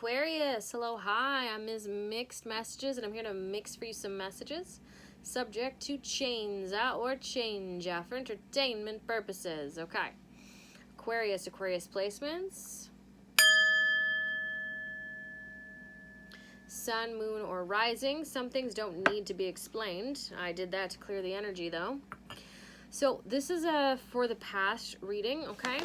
Aquarius, hello, hi, I'm Ms. Mixed Messages, and I'm here to mix for you some messages. Subject to change or change for entertainment purposes. Okay. Aquarius placements. Sun, moon, or rising. Some things don't need to be explained. I did that to clear the energy, though. So this is for the past reading, okay?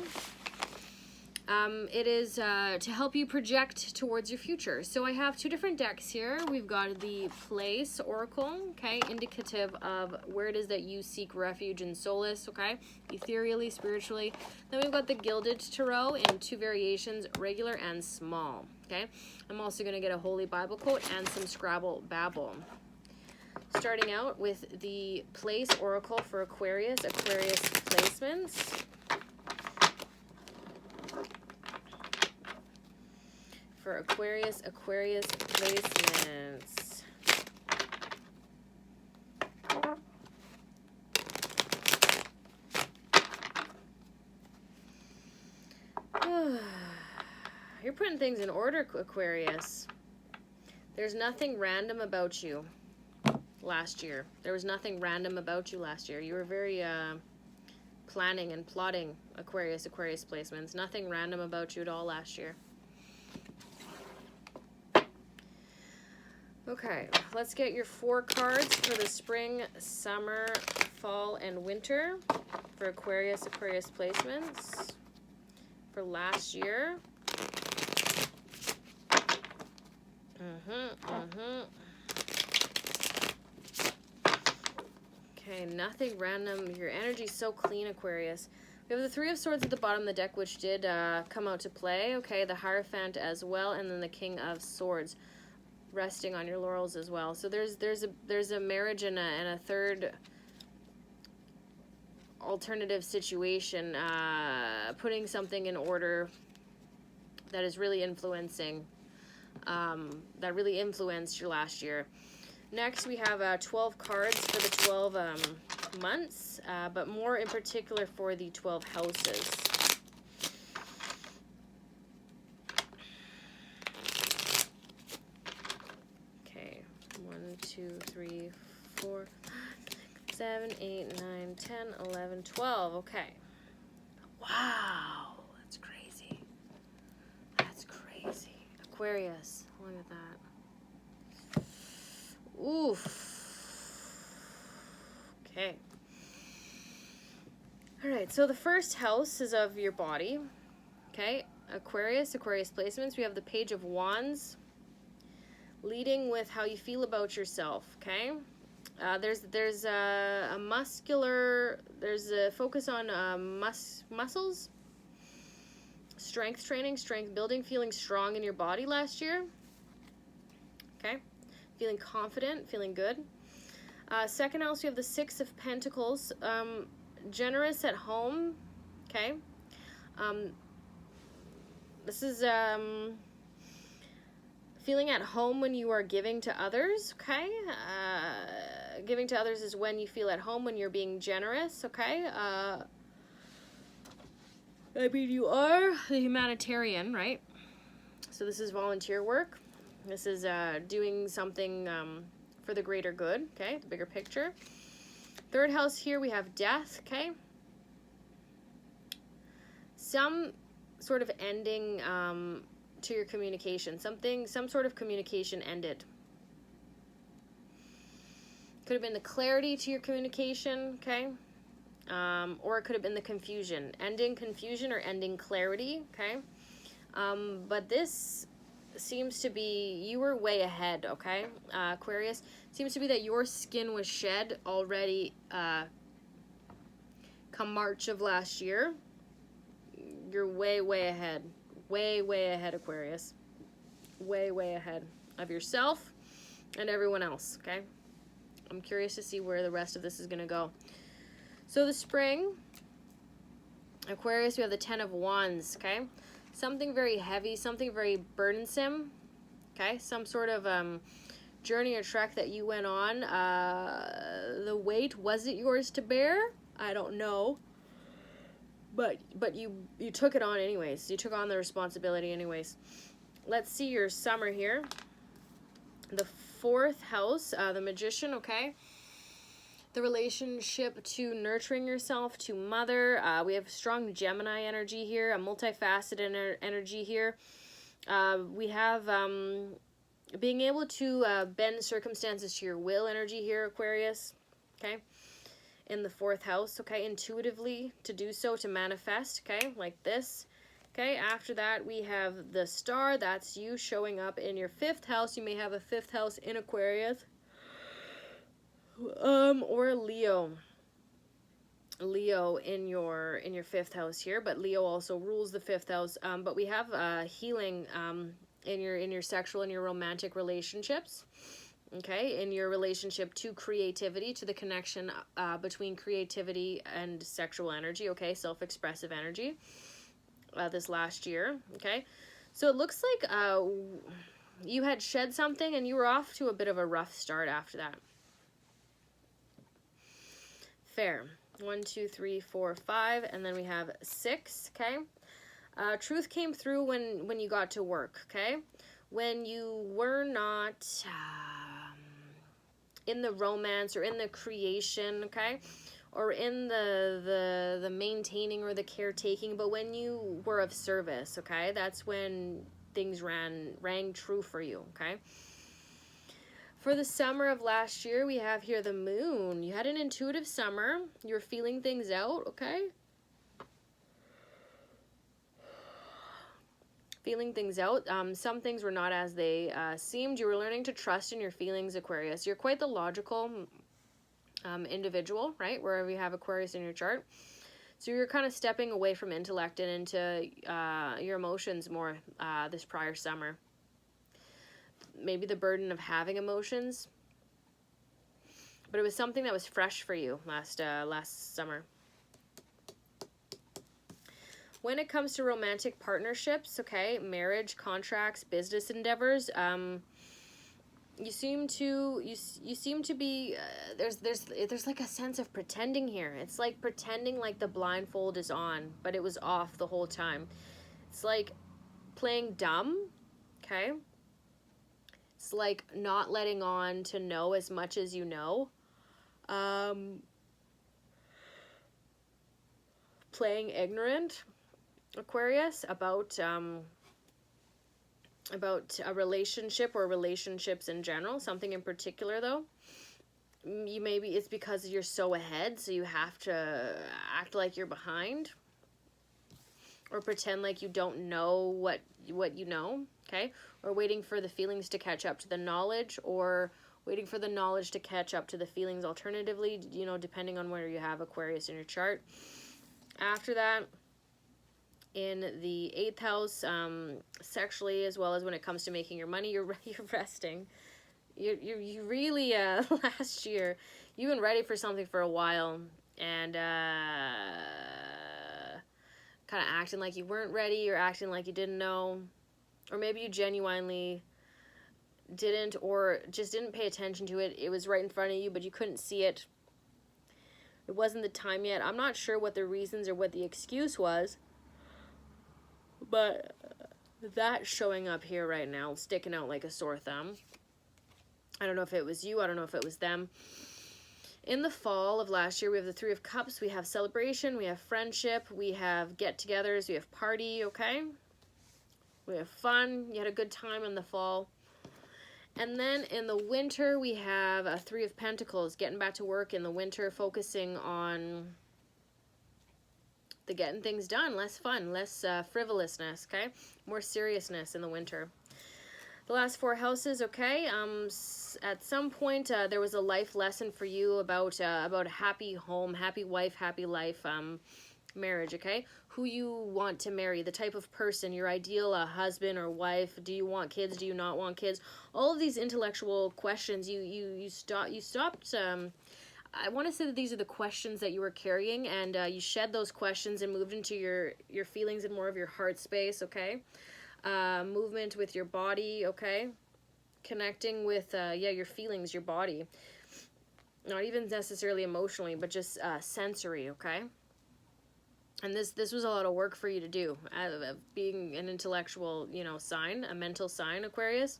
It is to help you project towards your future. So I have two different decks here. We've got the Place Oracle, okay, indicative of where it is that you seek refuge and solace, okay, ethereally, spiritually. Then we've got the Gilded Tarot in two variations, regular and small, okay. I'm also going to get a Holy Bible quote and some Scrabble Babble. Starting out with the Place Oracle for Aquarius placements. For Aquarius placements. You're putting things in order, Aquarius. There's nothing random about you last year. There was nothing random about you last year. You were very planning and plotting, Aquarius placements. Nothing random about you at all last year. Okay, let's get your 4 cards for the spring, summer, fall, and winter for Aquarius placements for last year. Okay, nothing random. Your energy's so clean, Aquarius. We have the 3 of Swords at the bottom of the deck, which did come out to play. Okay, the Hierophant as well, and then the King of Swords, resting on your laurels as well. So there's a marriage and a third alternative situation, putting something in order that is really influencing, that really influenced your last year. Next, we have 12 cards for the 12 months, but more in particular for the 12 houses. Okay, 1, 2, 3, 4, 7, 8, 9, 10, 11, 12. Okay. Wow, that's crazy. That's crazy. Aquarius, look at that. Oof. Okay. All right, so the first house is of your body. Okay, Aquarius placements. We have the Page of Wands, leading with how you feel about yourself. Okay, there's a muscular. There's a focus on muscles, strength training, strength building, feeling strong in your body last year. Okay. Feeling confident, feeling good. Second house, we have the 6 of Pentacles. Generous at home. Okay. This is feeling at home when you are giving to others. Okay. Giving to others is when you feel at home, when you're being generous. Okay. I mean, you are the humanitarian, right? So this is volunteer work. This is doing something for the greater good, okay, the bigger picture. Third house here, we have death, okay. Some sort of ending to your communication. Some sort of communication ended. Could have been the clarity to your communication, okay. Or it could have been the confusion. Ending confusion or ending clarity, okay. But this seems to be, you were way ahead, okay, Aquarius. Seems to be that your skin was shed already come March of last year. You're way ahead. Way ahead, Aquarius. Way ahead of yourself and everyone else, okay? I'm curious to see where the rest of this is going to go. So the spring, Aquarius, we have the 10 of Wands, okay? Something very heavy, something very burdensome, okay? Some sort of journey or trek that you went on. The weight, was it yours to bear? I don't know. But you took it on anyways. You took on the responsibility anyways. let's see your summer here. The 4th house, the Magician, okay? The relationship to nurturing yourself, to mother. We have strong Gemini energy here, a multifaceted energy here. We have being able to bend circumstances to your will energy here, Aquarius, okay? In the 4th house, okay? Intuitively to do so, to manifest, okay? Like this. Okay, after that we have the Star. That's you showing up in your 5th house. You may have a 5th house in Aquarius. Or Leo in your 5th house here, but Leo also rules the 5th house. But we have healing in your sexual and your romantic relationships. Okay, in your relationship to creativity, to the connection between creativity and sexual energy, okay, self-expressive energy, this last year, okay? So it looks like you had shed something and you were off to a bit of a rough start after that. Fair. 1, 2, 3, 4, 5, and then we have 6, okay? Truth came through when you got to work, okay? When you were not in the romance or in the creation, okay? Or in the maintaining or the caretaking, but when you were of service, okay? That's when things rang true for you, okay? For the summer of last year, we have here the Moon. You had an intuitive summer. You were feeling things out, okay? Feeling things out. Some things were not as they seemed. You were learning to trust in your feelings, Aquarius. You're quite the logical individual, right? Wherever you have Aquarius in your chart. So you're kind of stepping away from intellect and into your emotions more this prior summer. Maybe the burden of having emotions, but it was something that was fresh for you last summer. When it comes to romantic partnerships, okay, marriage, contracts, business endeavors, you seem to be there's like a sense of pretending here. It's like pretending like the blindfold is on, but it was off the whole time. It's like playing dumb, okay? It's like not letting on to know as much as you know. Playing ignorant, Aquarius, about a relationship or relationships in general, something in particular though. Maybe it's because you're so ahead, so you have to act like you're behind, or pretend like you don't know what you know, okay? Or waiting for the feelings to catch up to the knowledge, or waiting for the knowledge to catch up to the feelings alternatively, you know, depending on where you have Aquarius in your chart. After that, in the 8th house, sexually, as well as when it comes to making your money, you're resting. You really last year you've been ready for something for a while, and kind of acting like you weren't ready, or acting like you didn't know, or maybe you genuinely didn't, or just didn't pay attention to it. It was right in front of you, but you couldn't see it. It wasn't the time yet. I'm not sure what the reasons or what the excuse was, but that's showing up here right now, sticking out like a sore thumb. I don't know if it was you. I don't know if it was them. In the fall of last year, we have the 3 of Cups. We have celebration. We have friendship. We have get-togethers. We have party, okay? We have fun. You had a good time in the fall. And then in the winter, we have a 3 of Pentacles. Getting back to work in the winter, focusing on the getting things done. Less fun, less frivolousness, okay? More seriousness in the winter. The last 4 houses, okay? At some point, there was a life lesson for you about a happy home, happy wife, happy life, marriage, okay? Who you want to marry, the type of person, your ideal husband or wife. Do you want kids? Do you not want kids? All of these intellectual questions, you stopped. I want to say that these are the questions that you were carrying, and you shed those questions and moved into your feelings and more of your heart space, okay? Movement with your body, okay? Connecting with, your feelings, your body. Not even necessarily emotionally, but just sensory, okay? And this was a lot of work for you to do, being an intellectual, you know, sign, a mental sign, Aquarius.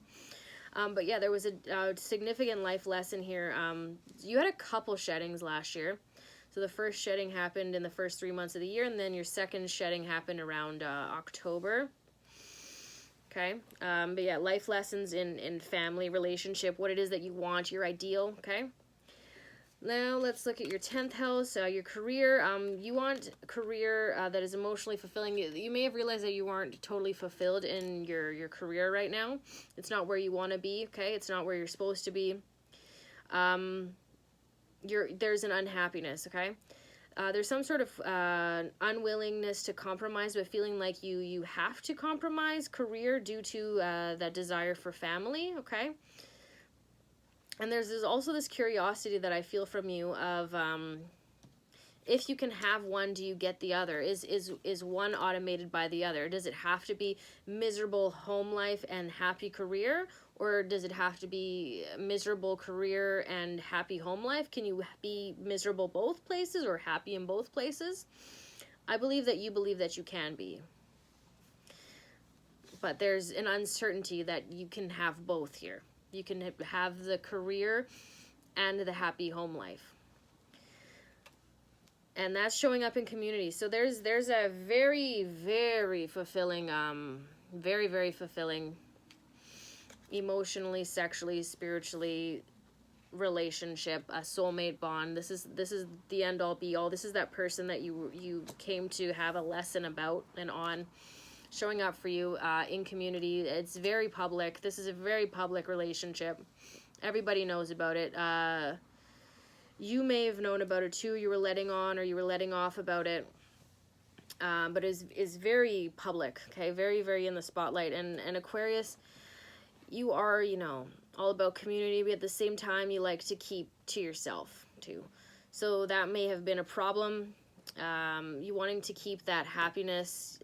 But yeah, there was a significant life lesson here. You had a couple sheddings last year. So the first shedding happened in the first 3 months of the year, and then your second shedding happened around October. Okay, but yeah, life lessons in family, relationship, what it is that you want, your ideal, okay? Now let's look at your 10th house, your career. You want a career that is emotionally fulfilling. You may have realized that you aren't totally fulfilled in your career right now. It's not where you want to be, okay? It's not where you're supposed to be. There's an unhappiness, okay? There's some sort of unwillingness to compromise, but feeling like you have to compromise career due to that desire for family, okay? And there's also this curiosity that I feel from you of if you can have one, do you get the other? Is one automated by the other? Does it have to be miserable home life and happy career? Or does it have to be miserable career and happy home life? Can you be miserable both places or happy in both places? I believe that you can be. But there's an uncertainty that you can have both here. You can have the career and the happy home life. And that's showing up in community. So there's a very, very fulfilling, very, very fulfilling emotionally, sexually, spiritually relationship, a soulmate bond. This is the end all be all. This is that person that you came to have a lesson about and on, showing up for you in community. It's very public. This is a very public relationship. Everybody knows about it. You may have known about it too. You were letting on or you were letting off about it. But is very public, okay? Very, very in the spotlight. And Aquarius, you are, you know, all about community, but at the same time, you like to keep to yourself too. So that may have been a problem. You wanting to keep that happiness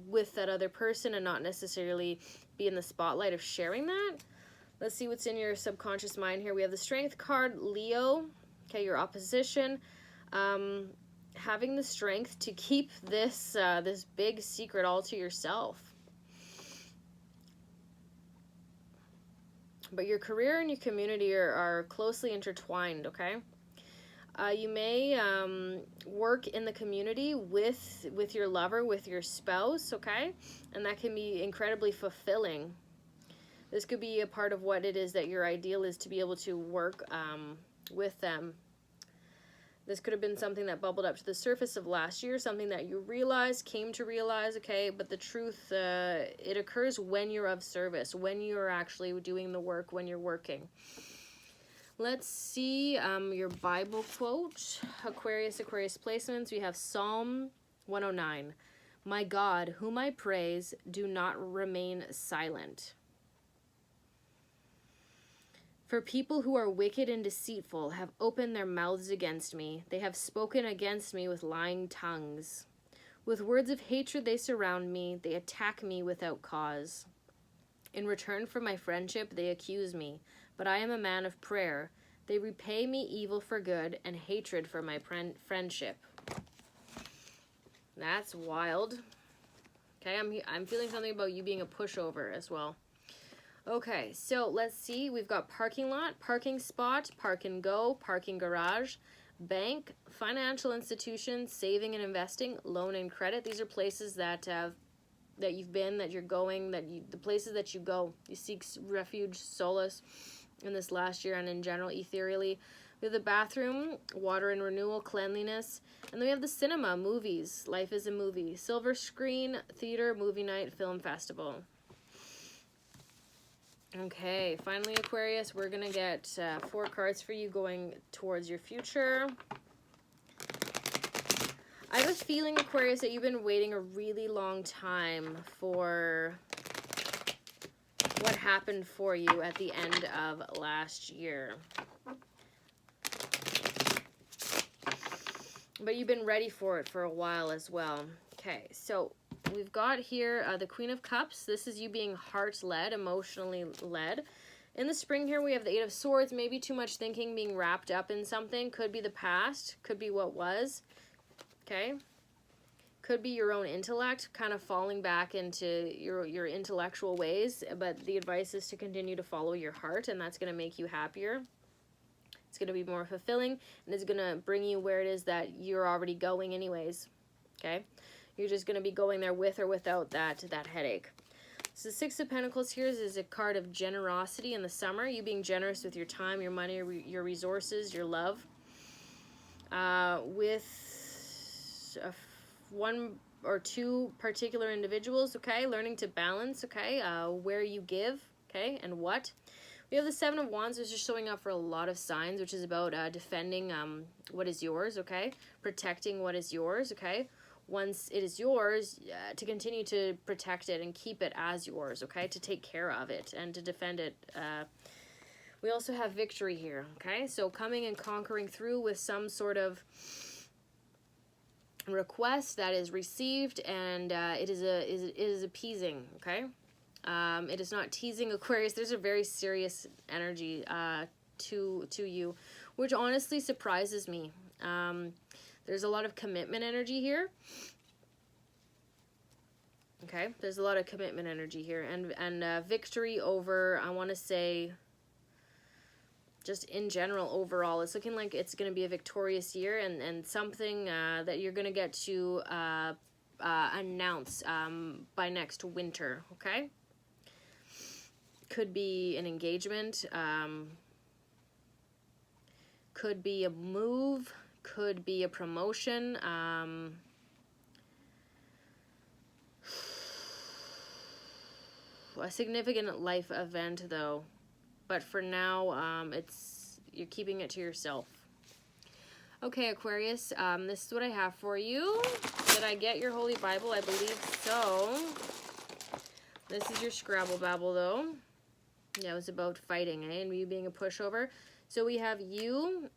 with that other person and not necessarily be in the spotlight of sharing that. Let's see what's in your subconscious mind here. We have the Strength card, Leo. Okay, your opposition. Having the strength to keep this this big secret all to yourself. But your career and your community are closely intertwined, okay? You may work in the community with your lover, with your spouse, okay? And that can be incredibly fulfilling. This could be a part of what it is that your ideal is, to be able to work with them. This could have been something that bubbled up to the surface of last year, something that you came to realize, okay? But the truth, it occurs when you're of service, when you're actually doing the work, when you're working. Let's see your Bible quote. Aquarius placements. We have Psalm 109. My God, whom I praise, do not remain silent. For people who are wicked and deceitful have opened their mouths against me. They have spoken against me with lying tongues. With words of hatred they surround me. They attack me without cause. In return for my friendship, they accuse me. But I am a man of prayer. They repay me evil for good and hatred for my friendship. That's wild. Okay, I'm feeling something about you being a pushover as well. Okay, so let's see. We've got parking lot, parking spot, park and go, parking garage, bank, financial institution, saving and investing, loan and credit. These are places that you've been, that you're going, the places that you go. You seek refuge, solace in this last year and in general, ethereally. We have the bathroom, water and renewal, cleanliness. And then we have the cinema, movies. Life is a movie. Silver screen, theater, movie night, film festival. Okay, finally, Aquarius, we're going to get 4 cards for you going towards your future. I have a feeling, Aquarius, that you've been waiting a really long time for what happened for you at the end of last year. But you've been ready for it for a while as well. Okay, so we've got here the Queen of Cups. This is you being heart-led, emotionally led. In the spring here, we have the Eight of Swords. Maybe too much thinking, being wrapped up in something. Could be the past. Could be what was. Okay? Could be your own intellect, kind of falling back into your intellectual ways, but the advice is to continue to follow your heart, and that's going to make you happier. It's going to be more fulfilling, and it's going to bring you where it is that you're already going anyways, okay? You're just going to be going there with or without that headache. So the Six of Pentacles here is a card of generosity in the summer. You being generous with your time, your money, your resources, your love. With one or two particular individuals, okay? Learning to balance, okay? Where you give, okay? And what. We have the Seven of Wands, which is showing up for a lot of signs, which is about defending what is yours, okay? Protecting what is yours, okay? Once it is yours, to continue to protect it and keep it as yours, okay? To take care of it and to defend it. We also have victory here, okay? So coming and conquering through with some sort of request that is received, and it is appeasing, okay? It is not teasing, Aquarius. There's a very serious energy to you, which honestly surprises me. There's a lot of commitment energy here. Okay, there's a lot of commitment energy here, and victory over, I want to say, just in general, overall, it's looking like it's going to be a victorious year, and something that you're going to get to announce by next winter, okay? Could be an engagement, could be a move, could be a promotion, a significant life event though, but for now you're keeping it to yourself. Okay, Aquarius, this is what I have for you. Did I get your Holy Bible? I believe so. This is your Scrabble Babble though. Yeah, it was about fighting, eh? And you being a pushover. So we have U-S-O,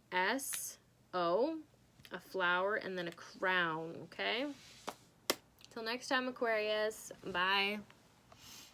a flower, and then a crown, okay? Till next time, Aquarius. Bye.